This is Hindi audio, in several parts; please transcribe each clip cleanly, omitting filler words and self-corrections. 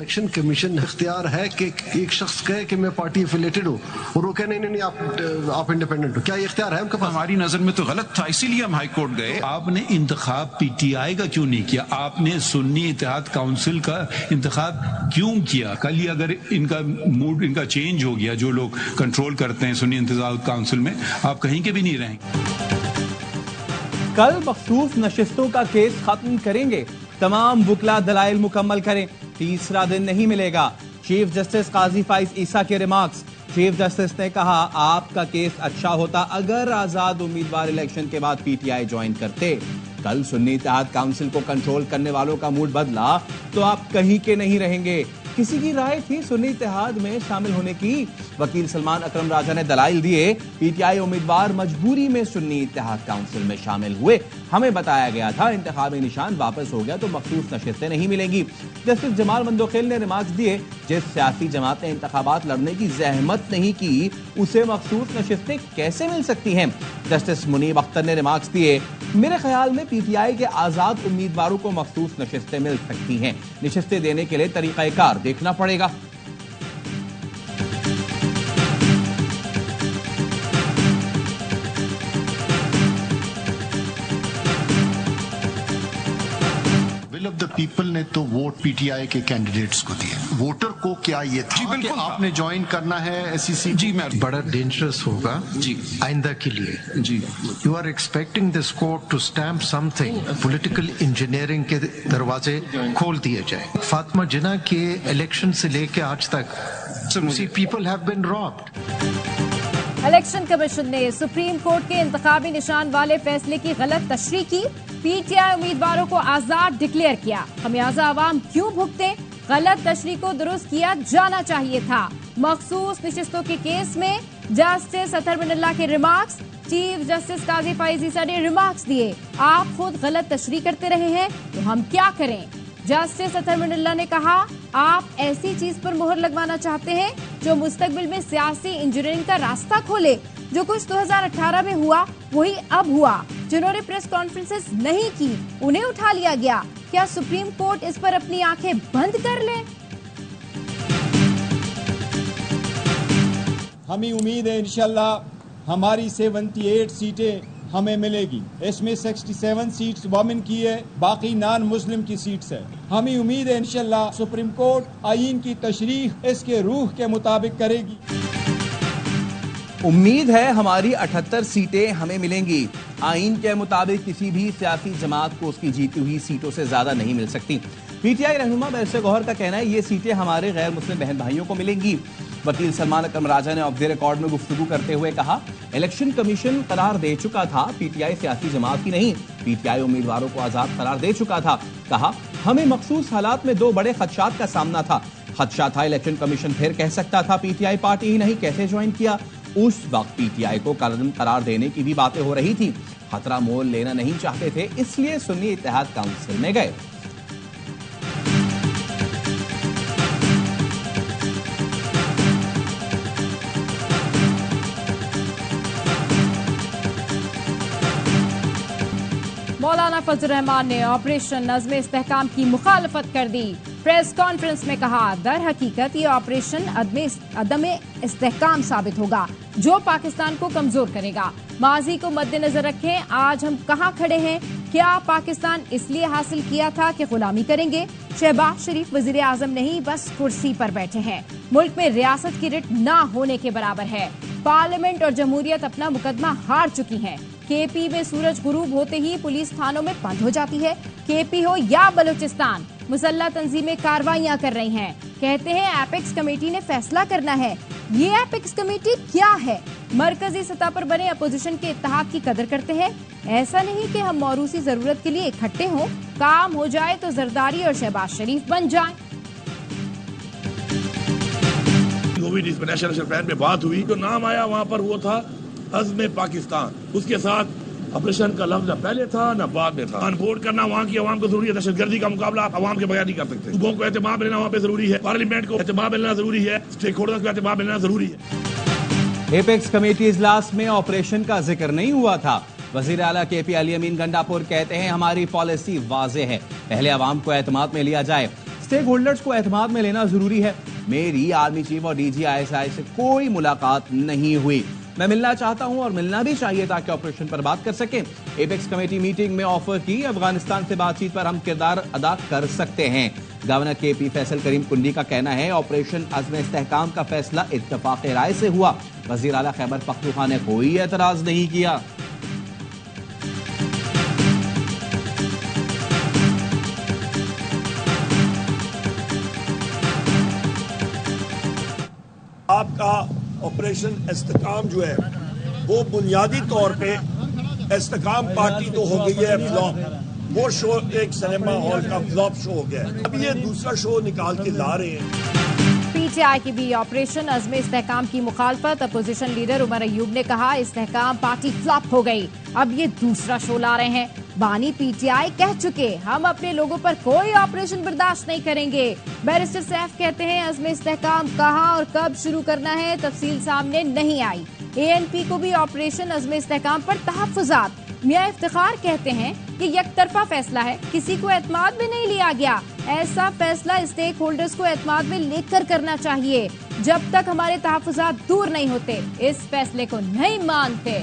इलेक्शन कमीशन इख्तियार है कि एक शख्स कहे कि मैं पार्टी एफिलेटेड हूँ और वो कहे नहीं नहीं नहीं आप इंडिपेंडेंट हो, क्या ये इख्तियार है उनके पास? हमारी नजर में तो गलत था, इसीलिए हम हाई कोर्ट गए। आपने इंतखाब पीटीआई का क्यों नहीं किया? आपने सुन्नी इत्तेहाद काउंसिल का इंतखाब क्यों किया? कल ही अगर इनका मूड इनका चेंज हो गया, जो लोग कंट्रोल करते हैं सुन्नी इत्तेहाद काउंसिल में, आप कहीं के भी नहीं रहेंगे। कल मखसूस नशिस्तों का केस खत्म करेंगे, तमाम वुकला दलाइल मुकम्मल करें, तीसरा दिन नहीं मिलेगा। चीफ जस्टिस काजी फाइज ईसा के रिमार्क्स। चीफ जस्टिस ने कहा आपका केस अच्छा होता अगर आजाद उम्मीदवार इलेक्शन के बाद पीटीआई ज्वाइन करते। कल सुन्नी इत्तेहाद काउंसिल को कंट्रोल करने वालों का मूड बदला तो आप कहीं के नहीं रहेंगे। किसी की राय थी सुन्नी इत्तेहाद में शामिल होने की? वकील सलमान अकरम राजा ने दलाइल दिए, पीटीआई उम्मीदवार मजबूरी में सुन्नी इत्तेहाद काउंसिल में शामिल हुए। हमें बताया गया था इंतखाबी निशान वापस हो गया तो मखसूस नशिस्तें नहीं मिलेंगी। जस्टिस जमाल मंदोखेल ने रिमार्क्स दिए, जिस सियासी जमात ने इंतखाबात लड़ने की जहमत नहीं की उसे मखसूस नशिस्तें कैसे मिल सकती हैं? जस्टिस मुनीब अख्तर ने रिमार्क्स दिए, मेरे ख्याल में पीटीआई के आजाद उम्मीदवारों को मखसूस नशिस्तें मिल सकती हैं, नशिस्तें देने के लिए तरीकाकार देखना पड़ेगा। ऑफ द पीपल ने तो वोट पीटीआई के कैंडिडेट्स को दिए। वोटर को क्या ये था कि आपने ज्वाइन करना है एसईसी? जी मैं बड़ा डेंजरस होगा जी आइंदा के लिए जी। You are expecting this court to stamp something, political engineering के दरवाजे खोल दिए जाए। फातिमा जिन्ना के इलेक्शन से लेके आज तक people have been robbed. Election commission ने सुप्रीम कोर्ट के इंतखाबी निशान वाले फैसले की गलत तशरीह की, पीटीआई उम्मीदवारों को आजाद डिक्लेयर किया। खमियाजा आवाम क्यों भुगते? गलत तशरीह को दुरुस्त किया जाना चाहिए था। मखसूस नशिस्तों के केस में जस्टिस अतहर मिनल्ला के रिमार्क्स। चीफ जस्टिस काजी फाइज ईसा ने रिमार्क्स दिए, आप खुद गलत तशरीह करते रहे हैं तो हम क्या करें? जस्टिस अतहर मिनल्ला ने कहा, आप ऐसी चीज पर मोहर लगवाना चाहते हैं जो मुस्तकबिल में सियासी इंजीनियरिंग का रास्ता खोले। जो कुछ 2018 में हुआ वही अब हुआ। जिन्होंने प्रेस कॉन्फ्रेंसेस नहीं की उन्हें उठा लिया गया। क्या सुप्रीम कोर्ट इस पर अपनी आंखें बंद कर ले? हमें उम्मीद है इंशाल्लाह हमारी 78 सीटें हमें मिलेगी। इसमें 67 सीट्स वोमेन की है, बाकी नॉन मुस्लिम की सीट्स है। हमें उम्मीद है इंशाल्लाह सुप्रीम कोर्ट आईन की तशरीह इसके रूह के मुताबिक करेगी। उम्मीद है हमारी 78 सीटें हमें मिलेंगी। आईन के मुताबिक किसी भी सियासी जमात को उसकी जीती हुई सीटों से ज्यादा नहीं मिल सकती। पीटीआई रहनुमा बैरिस्टर गौहर का कहना है ये सीटें हमारे गैर मुस्लिम बहन भाइयों को मिलेंगी। वकील सलमान अकरम राजा ने ऑफ द रिकॉर्ड में गुफ्तगू करते हुए कहा, इलेक्शन कमीशन करार दे चुका था, पीटीआई सियासी जमात की नहीं, पीटीआई उम्मीदवारों को आजाद करार दे चुका था। कहा, हमें मखसूस हालात में 2 बड़े खदशात का सामना था। खदशा था इलेक्शन कमीशन फिर कह सकता था पीटीआई पार्टी ही नहीं, कैसे ज्वाइन किया। उस वक्त पीटीआई को करार देने की भी बातें हो रही थी। खतरा मोल लेना नहीं चाहते थे, इसलिए सुन्नी इत्तेहाद काउंसिल में गए। मौलाना फजल रहमान ने ऑपरेशन नज़्म इस्तेहकाम की मुखालफत कर दी। प्रेस कॉन्फ्रेंस में कहा, दर हकीकत ये ऑपरेशन अदम इस्तेहकाम साबित होगा जो पाकिस्तान को कमजोर करेगा। माजी को मद्देनजर रखें, आज हम कहां खड़े हैं? क्या पाकिस्तान इसलिए हासिल किया था कि गुलामी करेंगे? शहबाज शरीफ वजीर आजम नहीं, बस कुर्सी पर बैठे हैं। मुल्क में रियासत की रिट ना होने के बराबर है। पार्लियामेंट और जमहूरियत अपना मुकदमा हार चुकी है। केपी में सूरज गुरूब होते ही पुलिस थानों में बंद हो जाती है। केपी हो या बलूचिस्तान, मुसल्लह तंजीमें कार्रवाइयां कर रही हैं। कहते हैं एपेक्स कमेटी ने फैसला करना है। ये एपेक्स कमेटी क्या है? मरकजी सतह पर बने अपोजिशन के इत्तेहाद की कदर करते हैं। ऐसा नहीं कि हम मौरूसी जरूरत के लिए इकट्ठे हों, काम हो जाए तो जरदारी और शहबाज शरीफ बन जाएं। नेशनल प्लान में बात हुई, जो नाम आया वहाँ पर वो था अज़्म पाकिस्तान। उसके साथ ऑपरेशन का लफ्ज पहले था न बाद में था। अनबोर्ड करना वहाँ की आवाम को जरूरी है। दहशतगर्दी का मुकाबला आप आवाम के बगैर नहीं कर सकते। सूबों को एतमाद मिलना वहाँ पे जरूरी है, पार्लियामेंट को एतमाद मिलना जरूरी है, स्टेक होल्डर्स को एतमाद मिलना जरूरी है। एपेक्स कमेटी इजलास में ऑपरेशन का जिक्र नहीं हुआ था। वजीर आला केपी अली अमीन गंडापुर कहते हैं, हमारी पॉलिसी वाज़ेह है, पहले आवाम को एतमाद में लिया जाए। स्टेक होल्डर्स को एतमाद में लेना जरूरी है। मेरी आर्मी चीफ और डीजी ISI से कोई मुलाकात नहीं हुई। मैं मिलना चाहता हूं और मिलना भी चाहिए ताकि ऑपरेशन पर बात कर सकें। एपेक्स कमेटी मीटिंग में ऑफर की अफगानिस्तान से बातचीत पर हम किरदार अदा कर सकते हैं। गवर्नर KP फैसल करीम कुंडी का कहना है ऑपरेशन अज़्म इस्तेहकाम का फैसला इत्तफाक राय से हुआ। वजीर आला खैबर पख्तूनख्वा ने कोई एतराज नहीं किया। आपका ऑपरेशन इस्तेहकाम जो है वो बुनियादी तौर पे इस्तेहकाम पार्टी तो हो गई है फ्लॉप। वो शो एक सिनेमा हॉल का फ्लॉप शो हो गया है। अब ये दूसरा शो निकाल के ला रहे हैं। PTI की भी ऑपरेशन अज़्म इस्तेहकाम की मुखालफत। अपोजिशन लीडर उमर अयूब ने कहा इस्तेहकाम पार्टी फ्लॉप हो गई, अब ये दूसरा शो ला रहे हैं। बानी PTI कह चुके हम अपने लोगों पर कोई ऑपरेशन बर्दाश्त नहीं करेंगे। बैरिस्टर सैफ कहते हैं अज़्म इस्तेहकाम कहां और कब शुरू करना है तफसील सामने नहीं आई। ANP को भी ऑपरेशन अज़्म इस्तेहकाम पर तहफ़्फ़ुज़ात। मियां इफ्तिखार कहते हैं कि यकतरफा फैसला है, किसी को एतमाद में नहीं लिया गया। ऐसा फैसला स्टेक होल्डर्स को एतमाद में लेकर करना चाहिए। जब तक हमारे तहफ़्फ़ुज़ात दूर नहीं होते इस फैसले को नहीं मानते।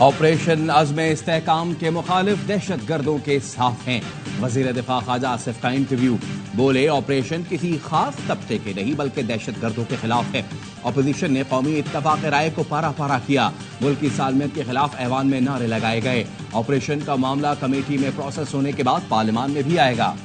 ऑपरेशन अज़्म इस्तेहकाम के मुखालिफ दहशत गर्दों के साथ हैं। वजीर दिफा ख्वाजा आसिफ का इंटरव्यू। बोले ऑपरेशन किसी खास तबके के नहीं बल्कि दहशत गर्दों के खिलाफ है। अपोजिशन ने कौमी इत्तफाक राय को पारा पारा किया। मुल्क की सालमियत के खिलाफ ऐवान में नारे लगाए गए। ऑपरेशन का मामला कमेटी में प्रोसेस होने के बाद पार्लियामान में भी आएगा।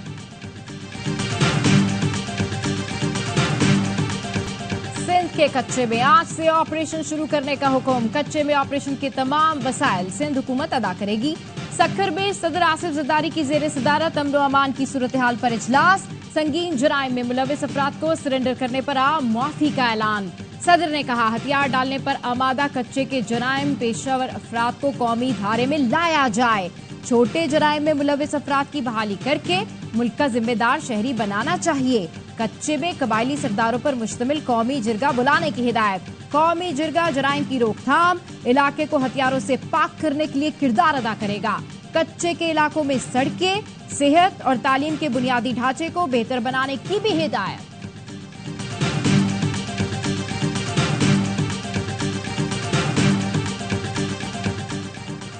के कच्चे में आज से ऑपरेशन शुरू करने का हुक्म। कच्चे में ऑपरेशन के तमाम वसाइल सिंध हुकूमत अदा करेगी। सक्खर में सदर आसिफ जरदारी की जेर सदारत अमन व अमान की सूरत हाल पर इजलास। संगीन जराइम में मुलविस अफराद को सरेंडर करने पर मुआफी का ऐलान। सदर ने कहा हथियार डालने पर आमादा कच्चे के जराइम पेशावर अफराद को कौमी धारे में लाया जाए। छोटे जराइम में मुलविस अफराद की बहाली करके मुल्क का जिम्मेदार शहरी बनाना चाहिए। कच्चे में कबायली सरदारों पर मुश्तमिल कौमी जिरगा बुलाने की हिदायत। कौमी जिरगा जराइम की रोकथाम, इलाके को हथियारों से पाक करने के लिए किरदार अदा करेगा। कच्चे के इलाकों में सड़कें, सेहत और तालीम के बुनियादी ढांचे को बेहतर बनाने की भी हिदायत।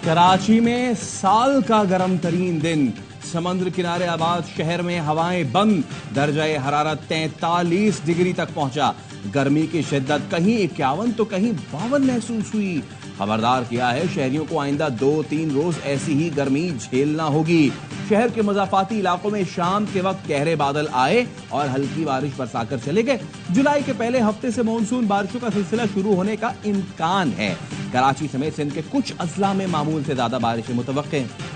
कराची में साल का गर्म तरीन दिन। समुद्र किनारे आबाद शहर में हवाएं बंद। दर्जा हरारत 43 डिग्री तक पहुंचा। गर्मी की शिद्दत कहीं 51 तो कहीं 52 महसूस हुई। खबरदार किया है शहरियों को आइंदा 2-3 रोज ऐसी ही गर्मी झेलना होगी। शहर के मज़ाफाती इलाकों में शाम के वक्त गहरे बादल आए और हल्की बारिश बरसाकर चले गए। जुलाई के पहले हफ्ते से मानसून बारिशों का सिलसिला शुरू होने का इम्कान है। कराची समेत सिंध के कुछ अजला में मामूल से ज्यादा बारिशें मुतवक्के हैं।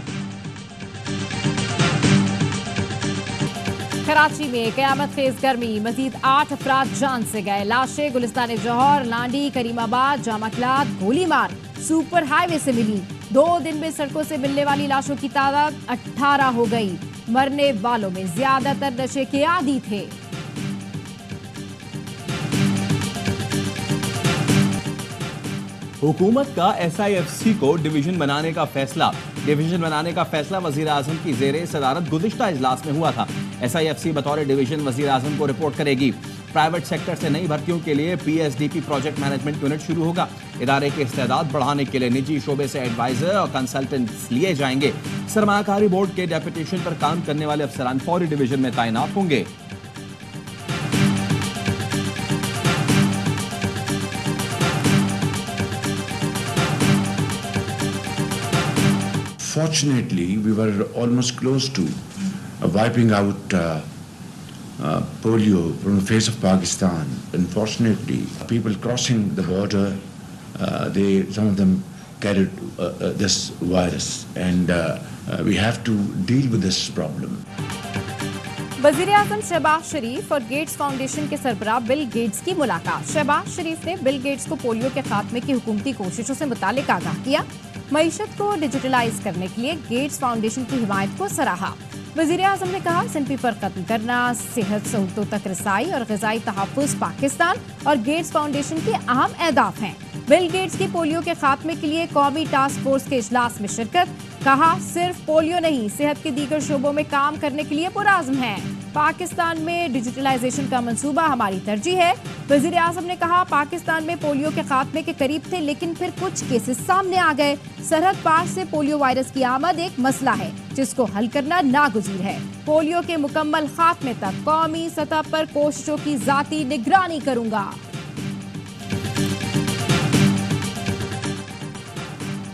कराची में कयामत खेज गर्मी, मजीद 8 अफराद जान से गए। लाशें गुलिस्तान जौहर, लांडी, करीमाबाद, जामकलात, गोलीमार सुपर हाईवे से मिली। 2 दिन में सड़कों से मिलने वाली लाशों की तादाद 18 हो गई। मरने वालों में ज्यादातर नशे के आदी थे। हुकूमत का SIFC को डिवीजन बनाने का फैसला वजीर आजम की जेर सदारत गुज़िश्ता इजलास में हुआ था। SIFC बतौर डिवीजन वजीर आजम को रिपोर्ट करेगी। प्राइवेट सेक्टर से नई भर्तियों के लिए PSDP प्रोजेक्ट मैनेजमेंट यूनिट शुरू होगा। इदारे के इस्तेदाद बढ़ाने के लिए निजी शोबे से एडवाइजर और कंसल्टेंट्स लिए जाएंगे। सरमायाकारी बोर्ड के डेपुटेशन पर काम करने वाले अफसरान फौरी डिवीजन में तैनात होंगे। Fortunately, we were almost close to wiping out polio from the face of Pakistan. Unfortunately, people crossing the border, some of them carried this virus, and we have to deal with this problem. वज़ीर आज़म शहबाज शरीफ और गेट्स फाउंडेशन के सरबराह बिल गेट्स की मुलाकात। शहबाज शरीफ ने बिल गेट्स को पोलियो के खात्मे की हुकूमती कोशिशों से मुतालिक आगाह किया। मईशत को डिजिटलाइज करने के लिए गेट्स फाउंडेशन की हिमायत को सराहा। वज़ीर आज़म ने कहा सनफीवर खत्म करना, सेहत सहूलतों तक रसाई और ग़िज़ाई तहफ़्फ़ुज़ पाकिस्तान और गेट्स फाउंडेशन के अहम अहदाफ हैं। बिल गेट्स की पोलियो के खात्मे के लिए कौमी टास्क फोर्स के इजलास में शिरकत। कहा, सिर्फ पोलियो नहीं, सेहत के दीगर शोबों में काम करने के लिए पुरआज़्म है। पाकिस्तान में डिजिटलाइजेशन का मंसूबा हमारी तरजीह है। वजीर आजम ने कहा, पाकिस्तान में पोलियो के खात्मे के करीब थे, लेकिन फिर कुछ केसेस सामने आ गए। सरहद पार से पोलियो वायरस की आमद एक मसला है जिसको हल करना नागुज़ीर है। पोलियो के मुकम्मल खात्मे तक कौमी सतह पर कोशिशों की जाती निगरानी करूंगा।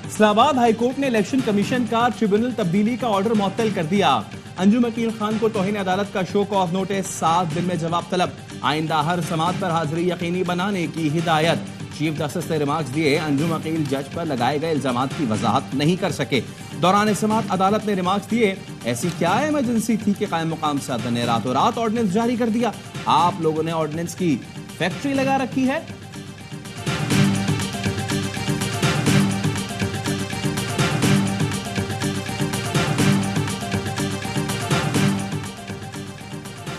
इस्लामाबाद हाईकोर्ट ने इलेक्शन कमीशन का ट्रिब्यूनल तब्दीली का ऑर्डर मुअत्तल कर दिया। अंजुम अकील खान को तौहीन अदालत का शो कॉज नोटिस, 7 दिन में जवाब तलब। आइंदा हर समात पर हाजिरी यकीनी बनाने की हिदायत। चीफ जस्टिस ने रिमार्क्स दिए, अंजुम अकील जज पर लगाए गए इल्जामात की वजाहत नहीं कर सके। दौरान समात अदालत ने रिमार्क्स दिए, ऐसी क्या इमरजेंसी थी कि कायम मुकाम सदर ने रातों रात ऑर्डिनेंस जारी कर दिया। आप लोगों ने ऑर्डिनेंस की फैक्ट्री लगा रखी है।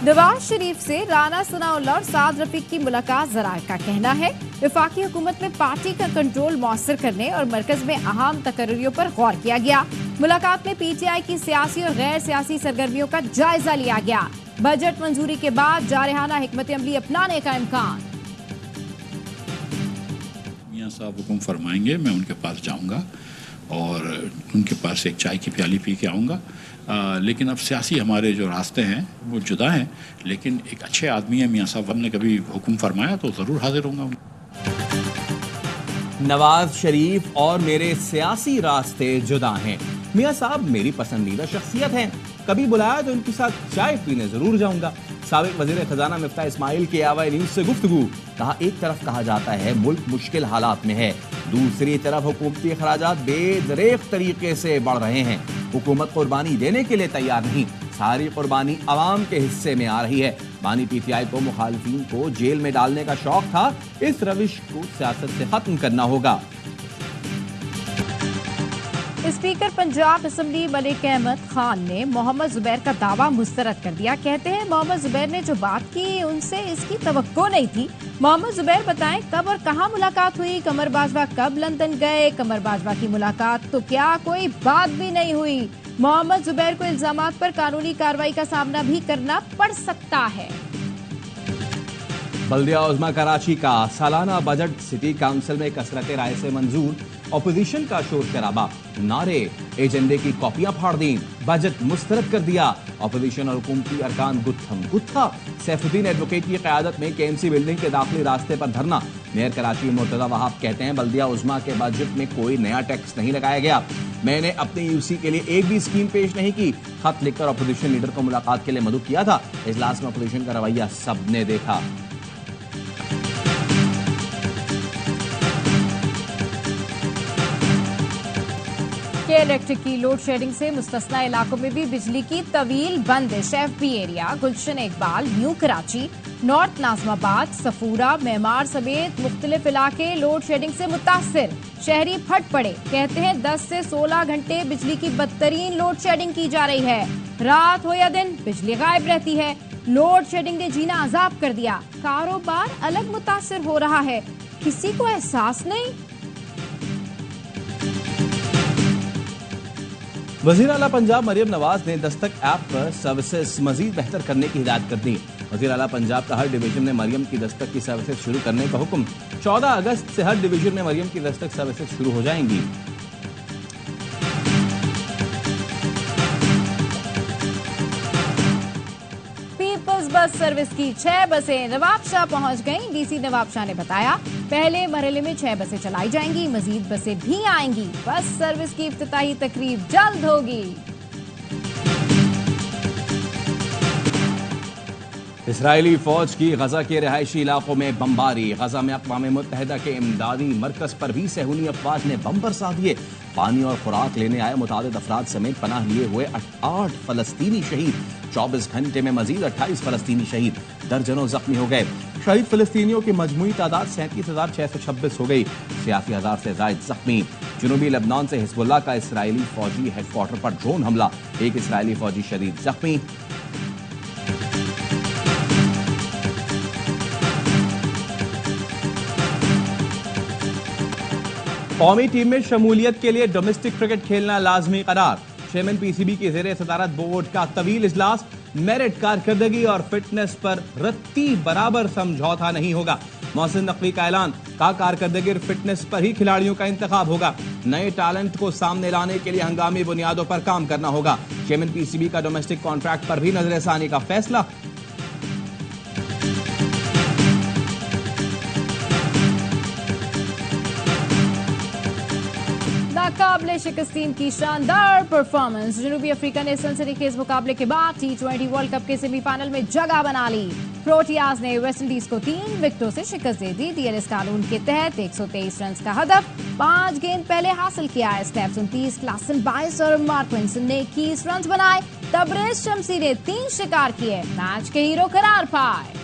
नवाज शरीफ से राना सनाउल्लाह और साद रफीक की मुलाकात ज़राए का कहना है, वफाकी हुकूमत में पार्टी का कंट्रोल मौसर करने और मरकज में अहम तकर्रियों पर गौर किया गया। मुलाकात में पीटीआई की सियासी और गैर सियासी सरगर्मियों का जायजा लिया गया। बजट मंजूरी के बाद जारहाना हिकमत अमली अपनाने का इम्कान। मियां साहब हुक्म फरमाएंगे, मैं उनके पास जाऊंगा और उनके पास एक चाय की प्याली पी के आऊँगा। लेकिन अब सियासी हमारे जो रास्ते हैं वो जुदा हैं, लेकिन एक अच्छे आदमी है मियां साहब, हमने कभी हुक्म फरमाया तो ज़रूर हाजिर होऊंगा। नवाज शरीफ और मेरे सियासी रास्ते जुदा हैं। मियां साहब मेरी पसंदीदा शख्सियत हैं, कभी बुलाया तो उनके साथ चाय पीने जरूर जाऊंगा। साबिक वजीर खजाना मिफ्ता इस्माइल की आवाज़ न्यूज से गुफ्तगू। कहा, एक तरफ कहा जाता है मुल्क मुश्किल हालात में है, दूसरी तरफ हुकूमती अखराजात बेदरेक तरीके से बढ़ रहे हैं। हुकूमत कुर्बानी देने के लिए तैयार नहीं, सारी कुर्बानी अवाम के हिस्से में आ रही है। बानी पीटीआई को मुखालिफिन को जेल में डालने का शौक था, इस रविश को सियासत से खत्म करना होगा। स्पीकर पंजाब असेंबली मलिक अहमद खान ने मोहम्मद जुबैर का दावा मुस्तरद कर दिया। कहते हैं, मोहम्मद जुबैर ने जो बात की उनसे इसकी तवक्को नहीं थी। मोहम्मद जुबैर बताएं कब और कहां मुलाकात हुई, कमर बाजवा कब लंदन गए, कमर बाजवा की मुलाकात तो क्या कोई बात भी नहीं हुई। मोहम्मद जुबैर को इल्जामात पर कानूनी कार्रवाई का सामना भी करना पड़ सकता है। बल्दिया उज़्मा कराची का सालाना बजट सिटी काउंसिल में कसरत राय से मंजूर। ऑपोजिशन का शोर शराबा, नारे, एजेंडे की कॉपियां फाड़ दी, बजट मुस्तरद कर दिया। ऑपोजिशन और हुकूमती अरकान गुत्थम गुत्था। सैफुद्दीन एडवोकेट की क़यादत में केएमसी बिल्डिंग के दाखिली रास्ते पर धरना। मेयर कराची मुर्तज़ा वहाब कहते हैं, बल्दिया उज़्मा के बजट में कोई नया टैक्स नहीं लगाया गया। मैंने अपने यूसी के लिए एक भी स्कीम पेश नहीं की। खत लिखकर ऑपोजिशन लीडर को मुलाकात के लिए मदऊ किया था। इजलास में ऑपोजिशन का रवैया सबने देखा। के इलेक्ट्रिक की लोड शेडिंग से मुस्तस्ना इलाकों में भी बिजली की तवील बंदिश। एफबी एरिया, गुलशन इकबाल, न्यू कराची, नॉर्थ नाजमाबाद, सफूरा, मेमार समेत मुख्तलिफ इलाके लोड शेडिंग से मुतासिर। शहरी फट पड़े, कहते हैं 10 से 16 घंटे बिजली की बदतरीन लोड शेडिंग की जा रही है। रात हो या दिन बिजली गायब रहती है। लोड शेडिंग ने जीना अजाब कर दिया। कारोबार अलग मुतासिर हो रहा है, किसी को एहसास नहीं। वजीर आला पंजाब मरियम नवाज ने दस्तक ऐप पर सर्विसेज मजीद बेहतर करने की हिदायत कर दी। वजीर आला पंजाब का हर डिवीजन में मरियम की दस्तक की सर्विसेज शुरू करने का हुक्म। 14 अगस्त से हर डिवीजन में मरियम की दस्तक सर्विसेज शुरू हो जाएंगी। बस सर्विस की 6 बसें नवाबशाह पहुंच गईं। डीसी नवाबशाह ने बताया, पहले मरहले में 6 बसें चलाई जाएंगी, मजीद बसें भी आएंगी। बस सर्विस की इफ्तिताही तकरीब जल्द होगी। इसराइली फौज की गजा के रिहायशी इलाकों में बमबारी। गजा में अक़वाम मुत्तहिदा के इमदादी मरकज पर भी सहूनी अफवाज ने बम बरसा दिए। पानी और खुराक लेने आए मुतादिद अफराद समेत पनाह लिए हुए 8 फलस्तीनी शहीद। 24 घंटे में मजीद 28 फलस्तीनी शहीद, दर्जनों जख्मी हो गए। शहीद फलस्तीनियों की मजमूई तादाद 37,626 हो गई। 86,000 से जायद जख्मी। जनूबी लेबनान से हिजबुल्लाह का इसराइली फौजी हेडक्वार्टर पर ड्रोन हमला, एक इसराइली फौजी शदीद जख्मी। कौमी टीम में शमूलियत के लिए डोमेस्टिक क्रिकेट खेलना लाजमी करार। चेयरमैन पीसीबी की जेर सदारत बोर्ड का तवील इजलास। मेरिट, कारकर्दगी और फिटनेस पर रत्ती बराबर समझौता नहीं होगा। मोहसिन नकवी का ऐलान, कारकर्दगी और फिटनेस पर ही खिलाड़ियों का इंतखाब होगा। नए टैलेंट को सामने लाने के लिए हंगामी बुनियादों पर काम करना होगा। चेयरमैन पीसीबी का डोमेस्टिक कॉन्ट्रैक्ट पर भी नजरसानी का फैसला। नाकाबिले शिकस्त टीम की शानदार परफॉर्मेंस। जनूबी अफ्रीका ने सनसनीखेज मुकाबले के बाद T20 वर्ल्ड कप के सेमीफाइनल में जगह बना ली। प्रोटियाज ने वेस्टइंडीज को 3 विकेटों से शिकस्त दे दी। DLS कानून के तहत 123 रन का हदफ 5 गेंद पहले हासिल किया। स्टेप्स 29, क्लासन 22 और मार्क विंसन ने 21 रन बनाए। तबरेज शमसी ने 3 शिकार किए। मैच के हीरो करार पाए।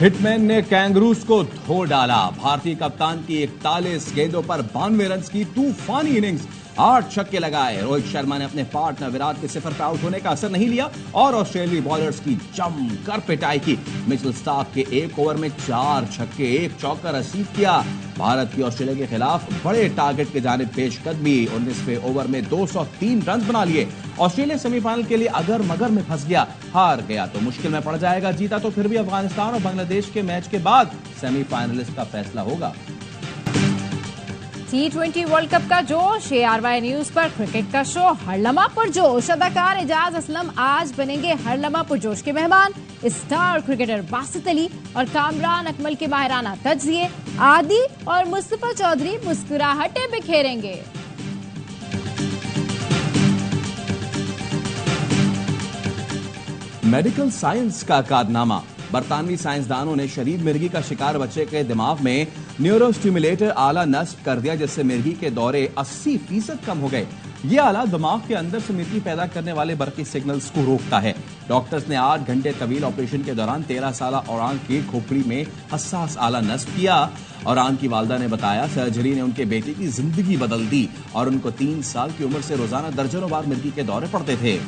हिटमैन ने कैंगरूज को धो डाला। भारतीय कप्तान की 41 गेंदों पर 92 रन की तूफानी इनिंग्स, 8 छक्के लगाए। रोहित शर्मा ने अपने पार्टनर विराट के सिफर पर आउट होने का असर नहीं लिया और ऑस्ट्रेलियाई बॉलर्स की जमकर पिटाई की। मिचेल स्टार्क के 1 ओवर में 4 छक्के, 1 चौका रसीद किया। भारत की ऑस्ट्रेलिया के खिलाफ बड़े टारगेट की जानिब पेशकदमी। 19वें ओवर में 203 रन बना लिए। ऑस्ट्रेलिया सेमीफाइनल के लिए अगर मगर में फंस गया, हार गया तो मुश्किल में पड़ जाएगा। जीता तो फिर भी अफगानिस्तान और बांग्लादेश के मैच के बाद सेमीफाइनलिस्ट का फैसला होगा। T20 वर्ल्ड कप का जोश। ARY न्यूज पर क्रिकेट का शो हर लम्हा पुरजोश। अदाकार एजाज असलम आज बनेंगे हर लम्हा पुरजोश के मेहमान। स्टार क्रिकेटर बासित अली और कामरान अकमल के माहिराना तज्जिए। आदि और मुस्तफा चौधरी मुस्कुराहटें बिखेरेंगे। मेडिकल साइंस का कारनामा। बरतानवी साइंसदानों ने शरीद मिर्गी का शिकार बच्चे के दिमाग में न्यूरोस्टिमुलेटर आला नस्ब कर दिया, जिससे मिर्गी के दौरे 80% कम हो गए। ये आला दिमाग के अंदर से मिर्गी पैदा करने वाले बरकी सिग्नल्स को रोकता है। डॉक्टर्स ने 8 घंटे तवील ऑपरेशन के दौरान 13 साल औरान की खोपड़ी में हसास आला नस्ब किया। औरान की वालदा ने बताया, सर्जरी ने उनके बेटे की जिंदगी बदल दी और उनको 3 साल की उम्र से रोजाना दर्जनों बार मिर्गी के दौरे पड़ते थे।